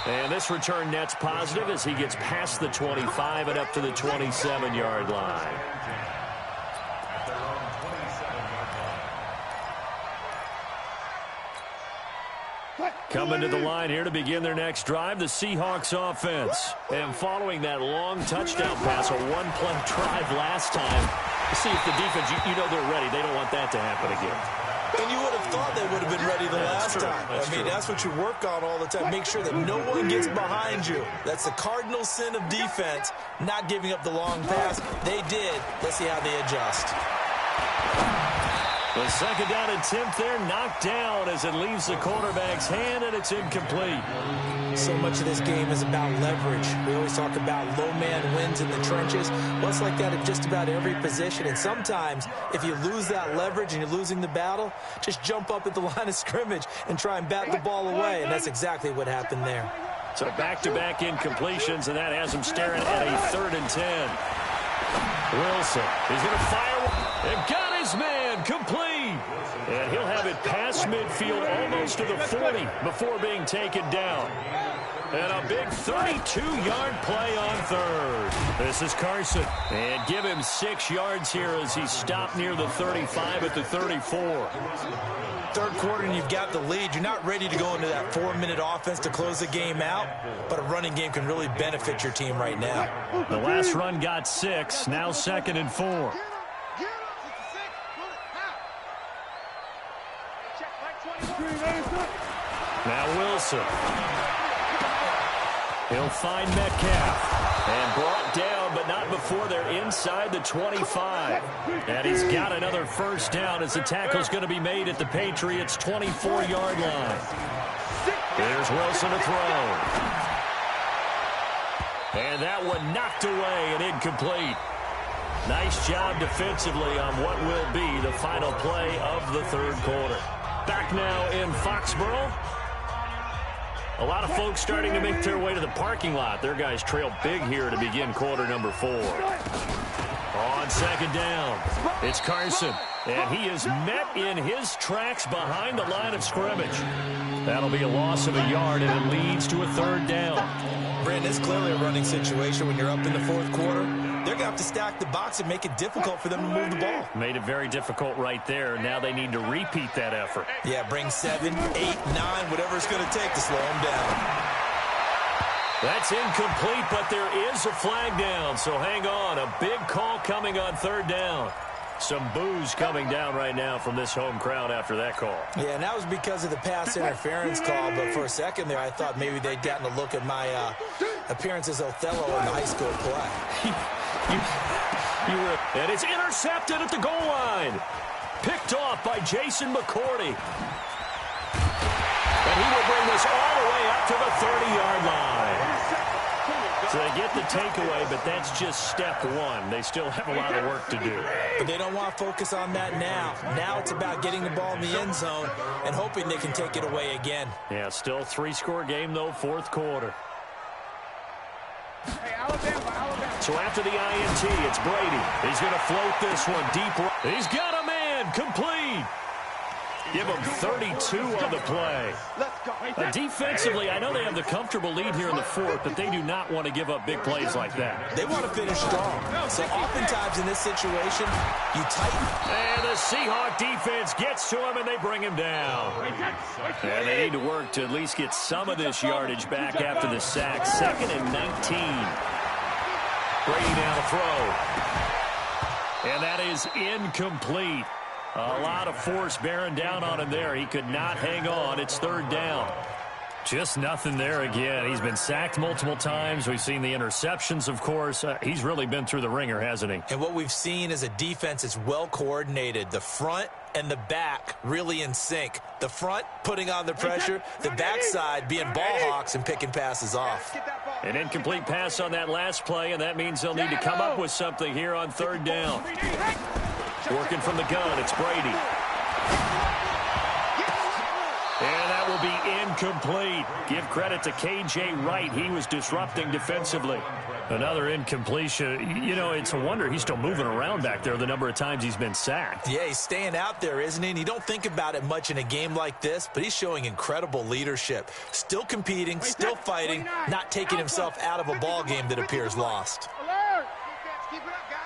And this return net's positive as he gets past the 25 and up to the 27-yard line. Coming to the line here to begin their next drive, the Seahawks offense. And following that long touchdown pass, a one-play drive last time, to see if the defense, you know they're ready. They don't want that to happen again. And you would have thought they would have been ready the last time. I mean, that's what you work on all the time. Make sure that no one gets behind you. That's the cardinal sin of defense, not giving up the long pass. They did. Let's see how they adjust. The 2nd down attempt there knocked down as it leaves the quarterback's hand, and it's incomplete. So much of this game is about leverage. We always talk about low man wins in the trenches. Well, it's like that at just about every position. And sometimes, if you lose that leverage and you're losing the battle, just jump up at the line of scrimmage and try and bat the ball away. And that's exactly what happened there. So back-to-back incompletions, and that has him staring at a 3rd and 10. Wilson, he's going to fire. And got his man, complete. And he'll have it past midfield almost to the 40 before being taken down. And a big 32-yard play on third. This is Carson. And give him 6 yards here as he stopped near the 35 at the 34. Third quarter and you've got the lead. You're not ready to go into that 4-minute offense to close the game out, but a running game can really benefit your team right now. The last run got 6, now 2nd and 4. Now Wilson. He'll find Metcalf. And brought down, but not before they're inside the 25. And he's got another first down as the tackle's going to be made at the Patriots' 24-yard line. Here's Wilson to throw. And that one knocked away and incomplete. Nice job defensively on what will be the final play of the third quarter. Back now in Foxborough. A lot of folks starting to make their way to the parking lot. Their guys trail big here to begin quarter number 4. On second down, it's Carson. And he is met in his tracks behind the line of scrimmage. That'll be a loss of a yard, and it leads to a third down. Brandon, it's clearly a running situation when you're up in the fourth quarter. They're going to have to stack the box and make it difficult for them to move the ball. Made it very difficult right there. Now they need to repeat that effort. Yeah, bring 7, 8, 9, whatever it's going to take to slow them down. That's incomplete, but there is a flag down, so hang on. A big call coming on third down. Some boos coming down right now from this home crowd after that call. Yeah, and that was because of the pass interference call, but for a second there I thought maybe they'd gotten a look at my appearance as Othello in the high school play. And it's intercepted at the goal line. Picked off by Jason McCourty. And he will bring this all the way up to the 30-yard line. So they get the takeaway, but that's just step one. They still have a lot of work to do. But they don't want to focus on that now. Now it's about getting the ball in the end zone and hoping they can take it away again. Yeah, still a 3-score game, though, fourth quarter. Hey, Alabama. So after the INT, it's Brady. He's going to float this one deep. He's got a man, complete. Give him 32 on the play. Defensively, I know they have the comfortable lead here in the fourth, but they do not want to give up big plays like that. They want to finish strong. So oftentimes in this situation, you tighten. And the Seahawk defense gets to him, and they bring him down. And they need to work to at least get some of this yardage back after the sack. 2nd and 19. Brady now to throw. And that is incomplete. A lot of force bearing down on him there. He could not hang on. It's third down. Just nothing there again. He's been sacked multiple times. We've seen the interceptions, of course. He's really been through the ringer, hasn't he? And what we've seen is a defense that's well coordinated. The front and the back really in sync. The front putting on the pressure. The backside being ball hawks and picking passes off. An incomplete pass on that last play, and that means they'll need to come up with something here on third down. Working from the gun, it's Brady. And that will be incomplete. Give credit to K.J. Wright. He was disrupting defensively. Another incompletion. You know, it's a wonder he's still moving around back there the number of times he's been sacked. Yeah, he's staying out there, isn't he? And you don't think about it much in a game like this, but he's showing incredible leadership. Still competing, still fighting, not taking himself out of a ball game that appears lost. Alert! Keep it up, guys.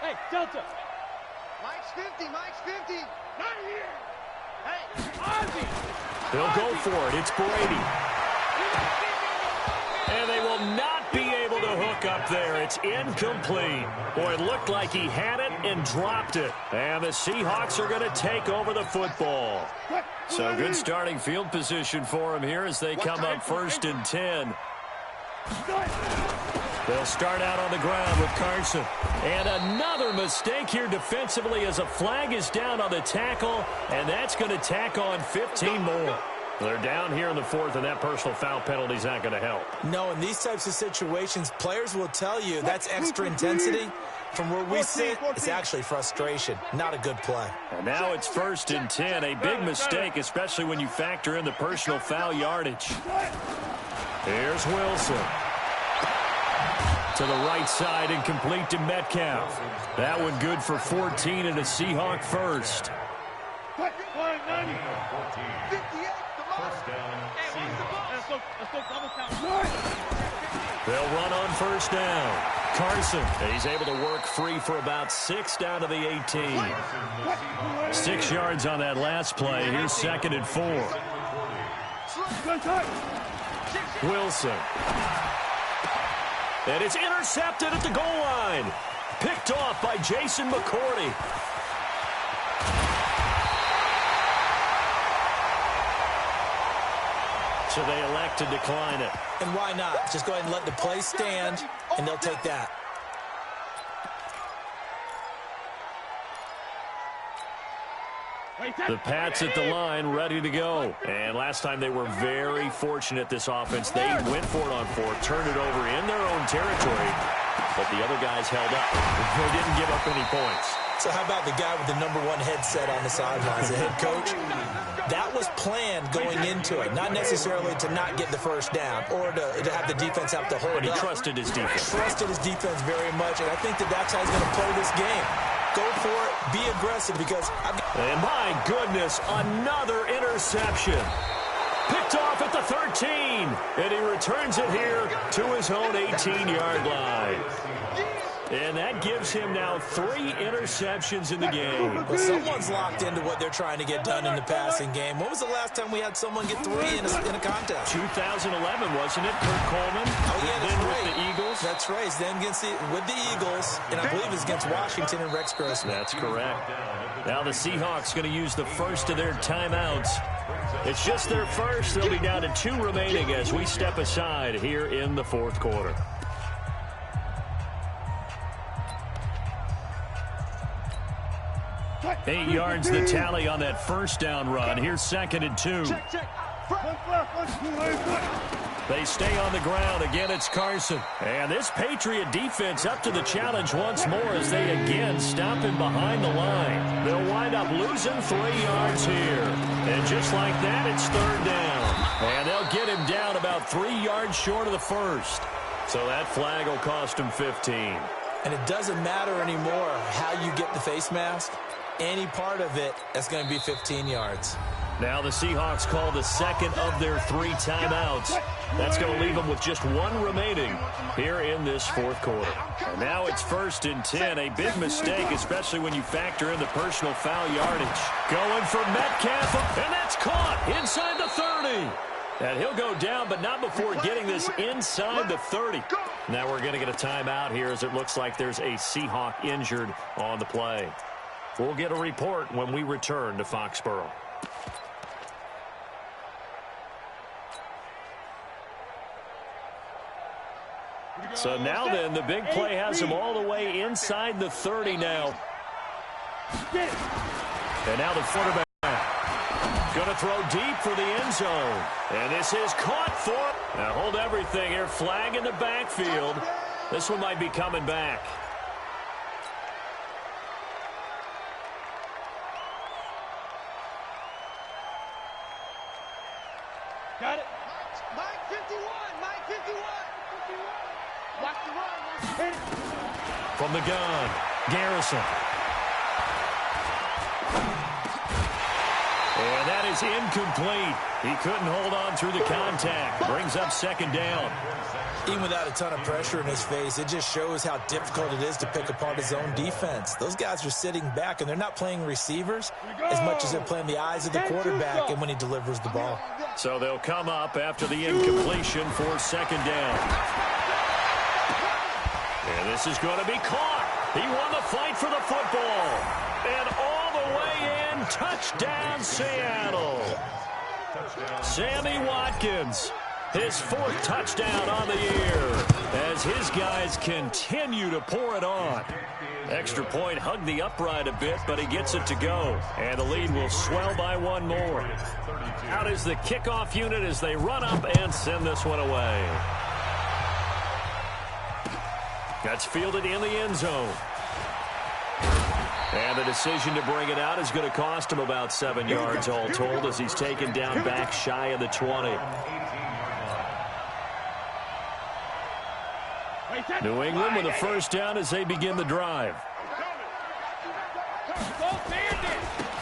Hey, Delta. Mike's 50, Mike's 50. Not here. Hey, Ozzy. They'll go for it. It's Brady. And they will not be able to hook up there. It's incomplete. Boy, it looked like he had it and dropped it. And the Seahawks are going to take over the football. So good starting field position for him here as they come up 1st and 10. They'll start out on the ground with Carson. And another mistake here defensively as a flag is down on the tackle, and that's going to tack on 15 more. They're down here in the fourth, and that personal foul penalty is not going to help. No, in these types of situations, players will tell you that's extra intensity. From where we sit, it's actually frustration. Not a good play. And now it's 1st and 10. A big mistake, especially when you factor in the personal foul yardage. Here's Wilson. To the right side and complete to Metcalf. That one good for 14 and a Seahawk first. First down, Seahawks. Let's go double count. They'll run on first down. Carson, he's able to work free for about 6 down to the 18. 6 yards on that last play. Here's 2nd and 4. Wilson. And it's intercepted at the goal line. Picked off by Jason McCourty. So they elect to decline it. And why not? Just go ahead and let the play stand, and they'll take that. The Pats at the line, ready to go. And last time they were very fortunate, this offense. They went for it on 4, turned it over in their own territory, but the other guys held up. They didn't give up any points. So how about the guy with the #1 headset on the sidelines, the head coach? That was planned going into it, not necessarily to not get the first down or to have the defense have to hold But he up. trusted his defense. Trusted his defense very much, and I think that's how he's going to play this game. Go for it, be aggressive, because And my goodness, another interception. Picked off at the 13, and he returns it here to his own 18-yard line. And that gives him now 3 interceptions in the game. Well, someone's locked into what they're trying to get done in the passing game. When was the last time we had someone get 3 in a contest? 2011, wasn't it? Kurt Coleman. Oh, yeah, that's then right. with the Eagles. That's right. It's then with the Eagles, and I believe it's against Washington and Rex Grossman. That's correct. Now the Seahawks going to use the first of their timeouts. It's just their first. They'll be down to 2 remaining as we step aside here in the 4th quarter. Eight yards the tally on that first down run. Here's 2nd and 2. They stay on the ground. Again, it's Carson. And this Patriot defense up to the challenge once more as they again stop him behind the line. They'll wind up losing 3 yards here. And just like that, it's 3rd down. And they'll get him down about 3 yards short of the first. So that flag will cost him 15. And it doesn't matter anymore how you get the face mask. Any part of it, that's going to be 15 yards. Now the Seahawks call the second of their 3 timeouts. That's going to leave them with just 1 remaining here in this 4th quarter. And now it's 1st and 10. A big mistake, especially when you factor in the personal foul yardage. Going for Metcalf, and that's caught inside the 30. And he'll go down, but not before getting this inside the 30. Now we're going to get a timeout here as it looks like there's a Seahawk injured on the play. We'll get a report when we return to Foxborough. So now then, the big play has him all the way inside the 30 now. And now the quarterback going to throw deep for the end zone. And this is caught for. Now hold everything here. Flag in the backfield. This one might be coming back. Got it. Mike 51. Mike 51. Watch the run. Hit it. From the gun, Garrison. And that is incomplete. He couldn't hold on through the contact. Brings up 2nd down. Even without a ton of pressure in his face, it just shows how difficult it is to pick apart his own defense. Those guys are sitting back, and they're not playing receivers as much as they're playing the eyes of the quarterback and when he delivers the ball. So they'll come up after the incompletion for 2nd down. And this is going to be caught. He won the fight for the football. And all the way in, touchdown Seattle. Sammy Watkins, his 4th touchdown on the year as his guys continue to pour it on. Extra point hugged the upright a bit, but he gets it to go. And the lead will swell by 1 more. Out is the kickoff unit as they run up and send this one away. That's fielded in the end zone. And the decision to bring it out is going to cost him about 7 yards all told as he's taken down back shy of the 20. New England with a 1st down as they begin the drive.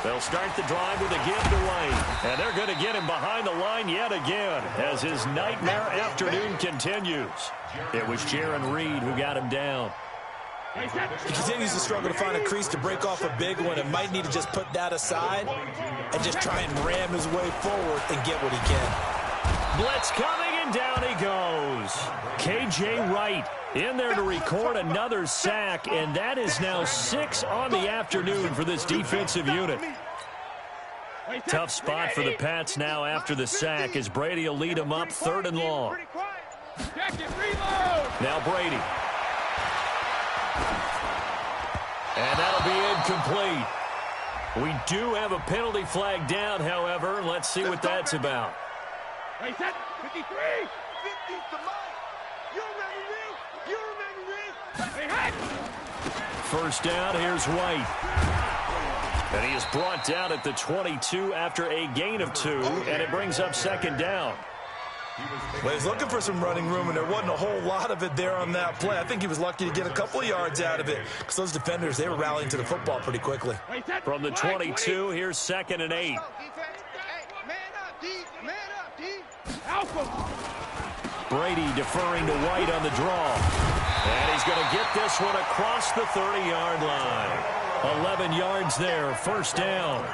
They'll start the drive with a give to White. And they're going to get him behind the line yet again as his nightmare afternoon continues. It was Jaron Reed who got him down. He continues to struggle to find a crease to break off a big one and might need to just put that aside and just try and ram his way forward and get what he can. Blitz coming, and down he goes. K.J. Wright in there to record another sack, and that is now 6 on the afternoon for this defensive unit. Tough spot for the Pats now after the sack as Brady will lead them up 3rd and long. Now Brady. And that'll be incomplete. We do have a penalty flag down, however. Let's see what that's about. 53. 50 to Mike. You remember this? First down, here's White. And he is brought down at the 22 after a gain of 2, and it brings up 2nd down. Well, he's looking for some running room, and there wasn't a whole lot of it there on that play. I think he was lucky to get a couple of yards out of it because those defenders, they were rallying to the football pretty quickly. From the 22, here's 2nd and 8. Brady deferring to White on the draw. And he's going to get this one across the 30-yard line. 11 yards there, 1st down.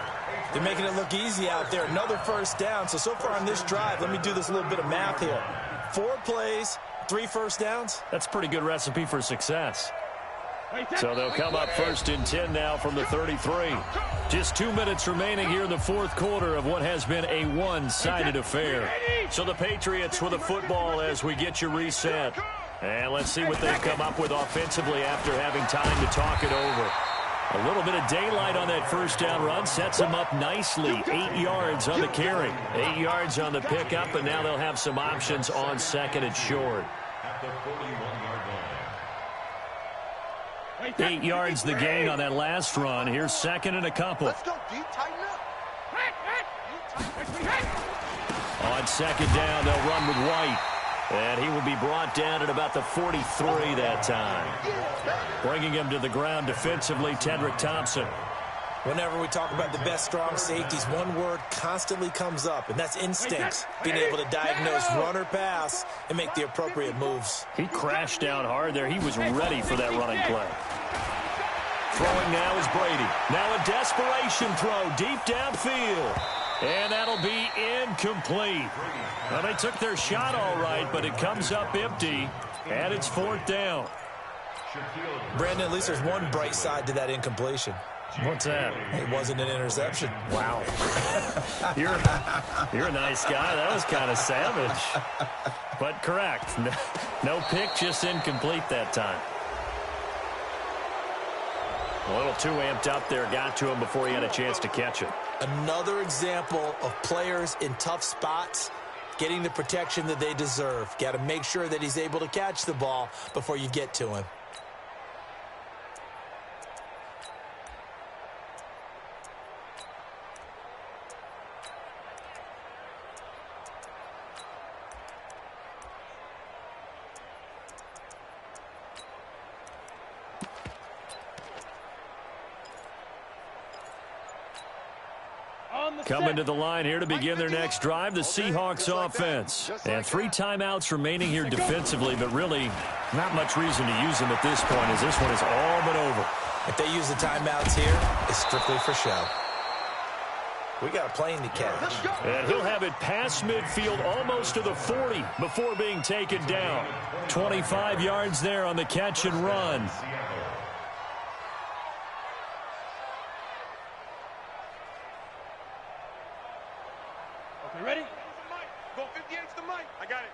They're making it look easy out there. Another 1st down. So far on this drive, let me do this little bit of math here. 4 plays, 3 1st downs. That's a pretty good recipe for success. So they'll come up 1st and 10 now from the 33. Just 2 minutes remaining here in the 4th quarter of what has been a one-sided affair. So the Patriots with the football as we get you reset. And let's see what they've come up with offensively after having time to talk it over. A little bit of daylight on that 1st down run sets them up nicely. 8 yards on the carry, 8 yards on the pickup, and now they'll have some options on 2nd and short. At the 41-yard line. 8 yards the gain on that last run. Here's 2nd and a couple. Let's go, D. Tighten up. On 2nd down, they'll run with White. And he will be brought down at about the 43 that time. Bringing him to the ground defensively, Tedrick Thompson. Whenever we talk about the best strong safeties, one word constantly comes up, and that's instincts. Being able to diagnose run or pass and make the appropriate moves. He crashed down hard there. He was ready for that running play. Throwing now is Brady. Now a desperation throw deep downfield. And that'll be incomplete. Well, they took their shot all right, but it comes up empty, and it's 4th down. Brandon, at least there's one bright side to that incompletion. What's that? It wasn't an interception. Wow. You're a nice guy. That was kind of savage. But correct. No pick, just incomplete that time. A little too amped up there. Got to him before he had a chance to catch it. Another example of players in tough spots getting the protection that they deserve. Got to make sure that he's able to catch the ball before you get to him. Coming to the line here to begin their next drive, the Seahawks offense. And 3 timeouts remaining here defensively, but really not much reason to use them at this point as this one is all but over. If they use the timeouts here, it's strictly for show. We got a plane to catch. And he'll have it past midfield almost to the 40 before being taken down. 25 yards there on the catch and run. Okay, ready? Go 58 to the mic. I got it.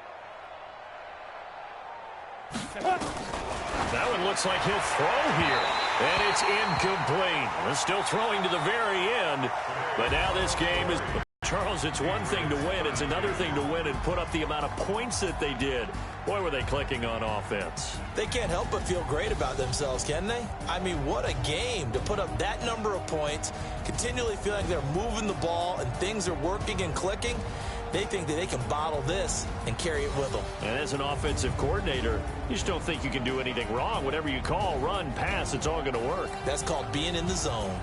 That one looks like he'll throw here. And it's incomplete. We're still throwing to the very end. But now this game is... Charles, it's one thing to win. It's another thing to win and put up the amount of points that they did. Boy, were they clicking on offense. They can't help but feel great about themselves, can they? I mean, what a game to put up that number of points, continually feel like they're moving the ball and things are working and clicking. They think that they can bottle this and carry it with them. And as an offensive coordinator, you just don't think you can do anything wrong. Whatever you call, run, pass, it's all going to work. That's called being in the zone.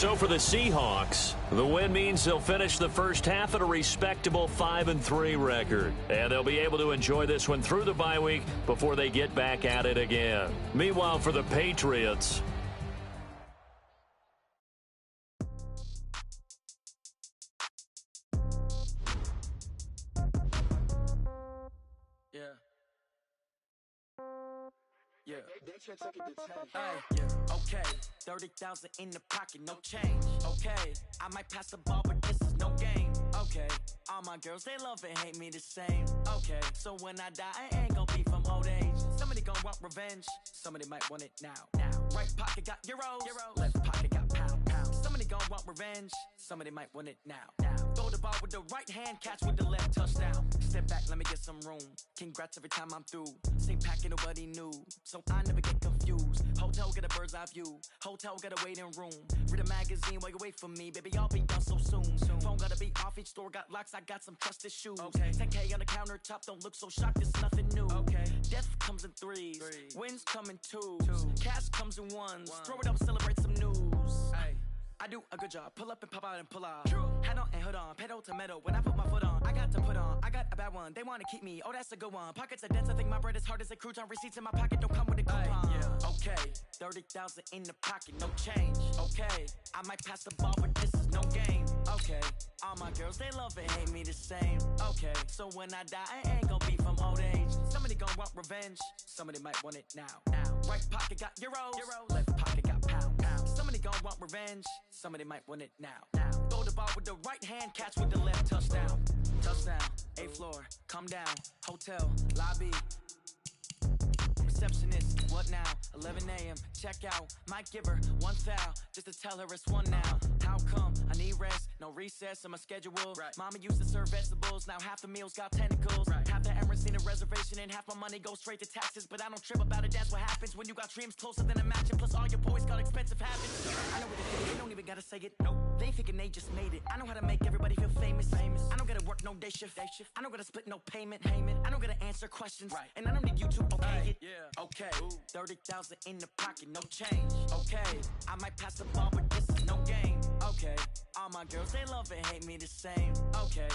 So for the Seahawks, the win means they'll finish the first half at a respectable 5-3 record. And they'll be able to enjoy this one through the bye week before they get back at it again. Meanwhile, for the Patriots, Okay, 30,000 in the pocket, no change. Okay, I might pass the ball, but this is no game. Okay, all my girls, they love and hate me the same. Okay, so when I die, I ain't gon' be from old age. Somebody gon' want revenge, somebody might want it now. Right pocket got euros, left pocket got pounds. Somebody gon' want revenge, somebody might want it now. Throw the ball with the right hand, catch with the left, touchdown. Step back, let me get some room. Congrats every time I'm through. Same packet, nobody knew, so I never get confused. Hotel get a bird's eye view, hotel got a waiting room. Read a magazine while you wait for me, baby, I'll be done so soon. Phone gotta be off, each store got locks, I got some trusted shoes. 10K on the countertop, don't look so shocked, it's nothing new. Death comes in threes, wins come in twos. Cash comes in ones, throw it up, celebrate some news. I do a good job, pull up and pop out and pull out. Head on and hood on, pedal to metal. When I put my foot on, I got to put on. I got a bad one, they wanna keep me, oh that's a good one. Pockets are dense, I think my bread is hard as a crouton. Receipts in my pocket don't come with a coupon. Okay, 30,000 in the pocket, no change. Okay, I might pass the ball, but this is no game. Okay, all my girls, they love and hate me the same. Okay, so when I die, I ain't gon' be from old age. Somebody gon' want revenge, somebody might want it now. Right pocket got euros, left pocket got pounds. Somebody gon' want revenge, somebody might want it now. Throw the ball with the right hand, catch with the left, touchdown. Touchdown, 8th floor, come down, hotel, lobby. Receptionist, what now? 11 a.m., check out. Might give her one foul, just to tell her it's one now. How come? I need rest, no recess in my schedule. Mama used to serve vegetables, now half the meals got tentacles. Half the Emirates need a reservation and half my money goes straight to taxes. But I don't trip about it, that's what happens when you got dreams closer than a mansion. Plus all your boys got expensive habits. I know what they think, they don't even gotta say it. Nope, they thinking they just made it. I know how to make everybody feel famous. I don't gotta work no day shift. I don't gotta split no payment. I don't gotta answer questions, and I don't need you to okay it. Okay, 30,000 in the pocket, no change. Okay, I might pass the ball, but this is no game. Okay, all my girls, they love and hate me the same. Okay,